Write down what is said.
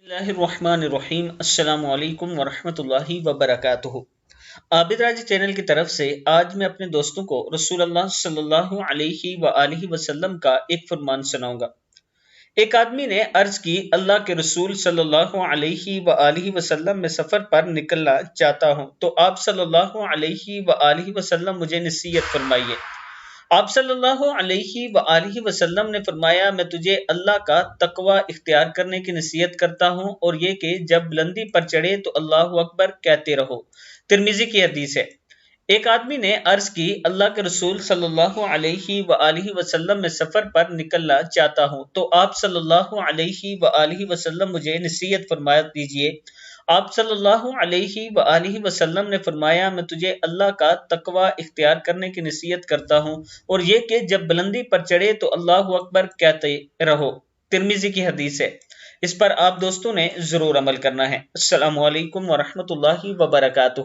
اللہ الرحمن الرحیم۔ السلام علیکم ورحمۃ اللہ وبرکاتہ۔ عابد راج چینل کی طرف سے آج میں اپنے دوستوں کو رسول اللہ صلی اللہ علیہ وآلہ وسلم کا ایک فرمان سناؤں گا۔ ایک آدمی نے عرض کی، اللہ کے رسول صلی اللہ علیہ وآلہ وسلم میں سفر پر نکلنا چاہتا ہوں تو آپ صلی اللہ علیہ وآلہ وسلم مجھے نصیحت فرمائیے۔ آپ صلی اللہ علیہ وآلہ وسلم نے فرمایا، میں تجھے اللہ کا تقوی اختیار کرنے کی نصیحت کرتا ہوں، اور یہ کہ جب بلندی پر چڑھے تو اللہ اکبر کہتے رہو۔ ترمذی کی حدیث ہے۔ ایک آدمی نے عرض کی، اللہ کے رسول صلی اللہ علیہ وآلہ وسلم میں سفر پر نکلنا چاہتا ہوں تو آپ صلی اللہ علیہ وآلہ وسلم مجھے نصیحت فرما دیجئے۔ آپ صلی اللہ علیہ وآلہ وسلم نے فرمایا، میں تجھے اللہ کا تقوی اختیار کرنے کی نصیحت کرتا ہوں، اور یہ کہ جب بلندی پر چڑھے تو اللہ اکبر کہتے رہو۔ ترمذی کی حدیث ہے۔ اس پر آپ دوستوں نے ضرور عمل کرنا ہے۔ السلام علیکم ورحمۃ اللہ وبرکاتہ۔